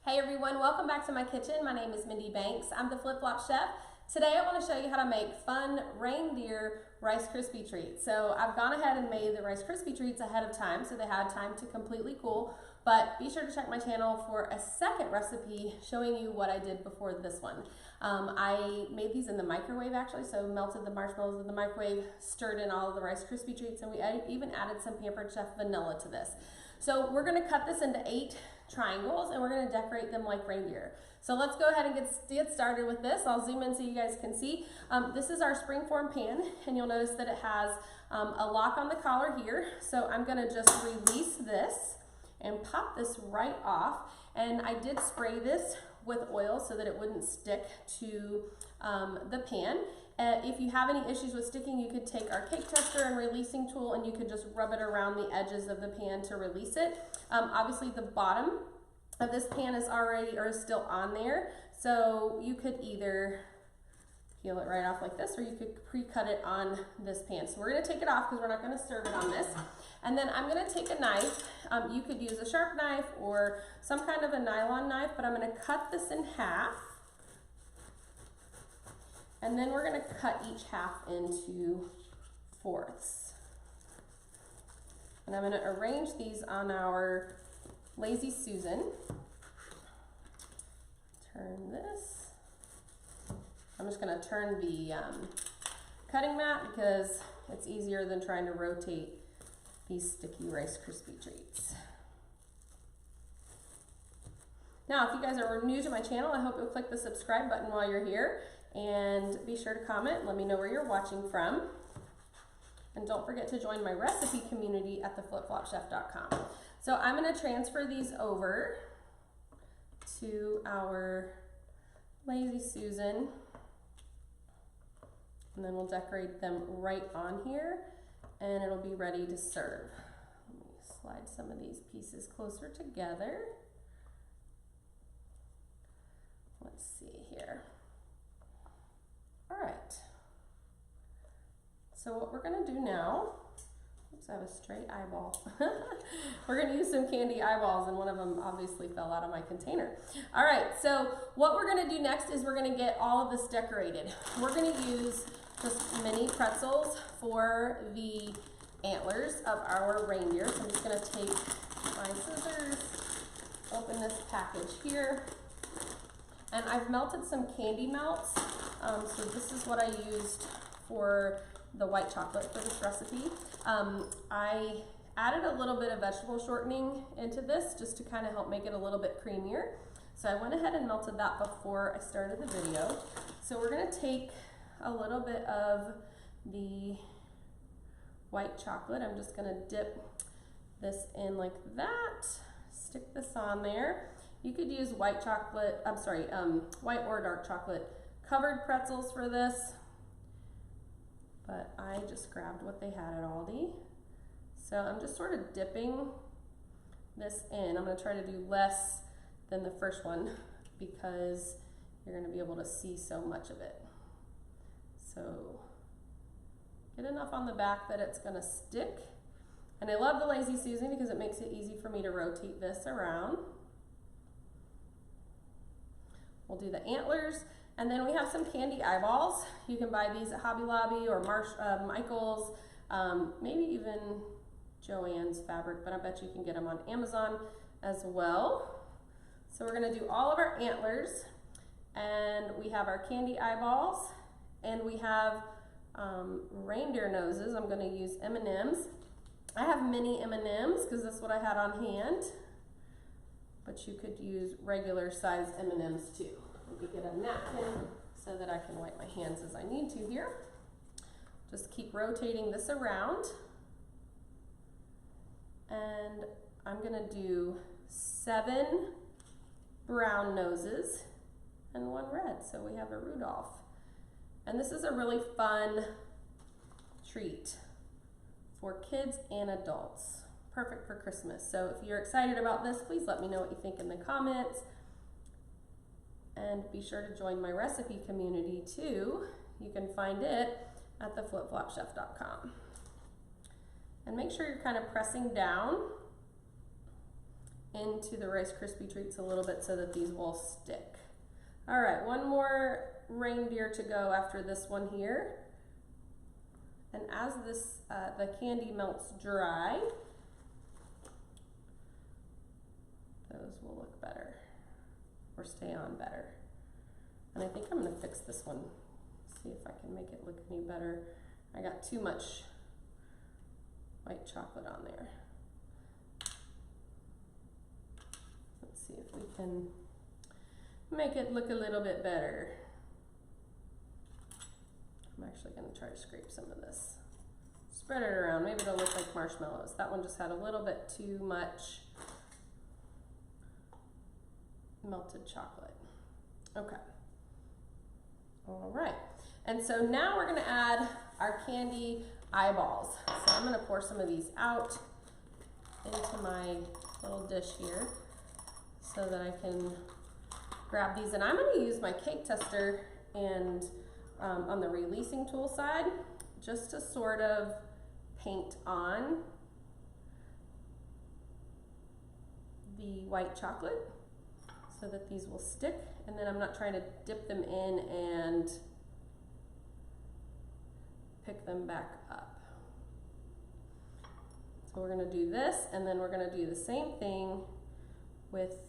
Hey everyone, welcome back to my kitchen. My name is Mindy Banks. I'm the Flip Flop Chef. Today I want to show you how to make fun reindeer Rice Krispie treats. So I've gone ahead and made the Rice Krispie treats ahead of time so they had time to completely cool. But be sure to check my channel for a second recipe showing you what I did before this one. I made these in the microwave actually, so melted the marshmallows in the microwave, stirred in all of the Rice Krispie treats, and we even added some Pampered Chef vanilla to this. So we're going to cut this into 8 triangles and we're going to decorate them like reindeer. So let's go ahead and get started with this. I'll zoom in so you guys can see. This is our springform pan, and you'll notice that it has a lock on the collar here. So I'm going to just release this and pop this right off. And I did spray this with oil so that it wouldn't stick to the pan. If you have any issues with sticking, you could take our cake tester and releasing tool and you could just rub it around the edges of the pan to release it. Obviously the bottom of this pan is already or is still on there, so you could either peel it right off like this or you could pre-cut it on this pan. So we're going to take it off because we're not going to serve it on this. And then I'm going to take a knife. You could use a sharp knife or some kind of a nylon knife, but I'm going to cut this in half. And then we're going to cut each half into fourths. And I'm going to arrange these on our Lazy Susan. Turn this. I'm just going to turn the cutting mat because it's easier than trying to rotate these sticky Rice Krispie treats. Now, if you guys are new to my channel, I hope you'll click the subscribe button while you're here. And be sure to comment, let me know where you're watching from. And don't forget to join my recipe community at theflipflopchef.com. So I'm going to transfer these over to our Lazy Susan. And then we'll decorate them right on here and it'll be ready to serve. Let me slide some of these pieces closer together. Let's see here. All right, so what we're gonna do now, oops, I have a straight eyeball. We're gonna use some candy eyeballs and one of them obviously fell out of my container. All right, so what we're gonna do next is we're gonna get all of this decorated. We're gonna use just mini pretzels for the antlers of our reindeer. So I'm just gonna take my scissors, open this package here. And I've melted some candy melts. So this is what I used for the white chocolate for this recipe. I added a little bit of vegetable shortening into this just to kind of help make it a little bit creamier. So I went ahead and melted that before I started the video. So we're gonna take a little bit of the white chocolate. I'm just gonna dip this in like that, stick this on there. You could use white chocolate, white or dark chocolate covered pretzels for this, but I just grabbed what they had at Aldi. So I'm just sort of dipping this in. I'm gonna try to do less than the first one because you're gonna be able to see so much of it. So get enough on the back that it's gonna stick. And I love the Lazy Susan because it makes it easy for me to rotate this around. We'll do the antlers, and then we have some candy eyeballs. You can buy these at Hobby Lobby or Michael's, maybe even Joann's Fabric, but I bet you can get them on Amazon as well. So we're gonna do all of our antlers, and we have our candy eyeballs, and we have reindeer noses. I'm gonna use M&Ms. I have mini M&Ms because that's what I had on hand. But you could use regular sized M&Ms too. Let me get a napkin so that I can wipe my hands as I need to here. Just keep rotating this around. And I'm gonna do 7 brown noses and 1 red. So we have a Rudolph. And this is a really fun treat for kids and adults. Perfect for Christmas. So if you're excited about this, please let me know what you think in the comments. And be sure to join my recipe community too. You can find it at theflipflopchef.com. And make sure you're kind of pressing down into the Rice Krispie treats a little bit so that these will stick. All right, one more reindeer to go after this one here. And as this, the candy melts dry, those will look better or stay on better. And I think I'm gonna fix this one, see if I can make it look any better. I got too much white chocolate on there. Let's see if we can make it look a little bit better. I'm actually gonna try to scrape some of this. Spread it around, maybe it'll look like marshmallows. That one just had a little bit too much melted chocolate. Okay. All right. And so now we're gonna add our candy eyeballs. So I'm gonna pour some of these out into my little dish here so that I can grab these. And I'm gonna use my cake tester and on the releasing tool side, just to sort of paint on the white chocolate so that these will stick. And then I'm not trying to dip them in and pick them back up. So we're gonna do this, and then we're gonna do the same thing with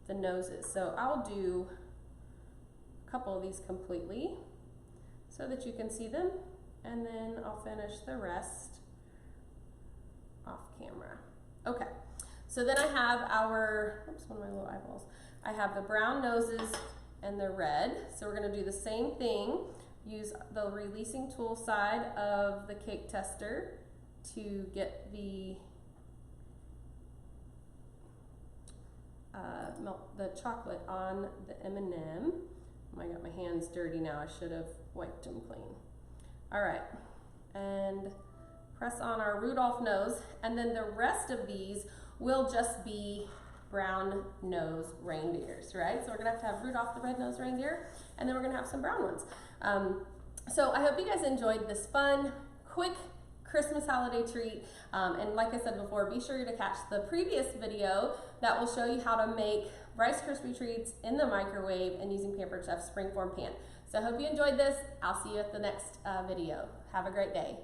the noses. So I'll do a couple of these completely so that you can see them, and then I'll finish the rest off camera. Okay, so then I have our, oops, one of my little eyeballs. I have the brown noses and the red. So we're gonna do the same thing. Use the releasing tool side of the cake tester to get the melt the chocolate on the M&M. I got my hands dirty now. I should have wiped them clean. All right, and press on our Rudolph nose, and then the rest of these will just be brown nose reindeers, right? So we're gonna have Rudolph the red-nosed reindeer, and then we're gonna have some brown ones. So I hope you guys enjoyed this fun, quick Christmas holiday treat. And like I said before, be sure to catch the previous video that will show you how to make Rice Krispie treats in the microwave and using Pampered Chef Springform pan. So I hope you enjoyed this. I'll see you at the next video. Have a great day.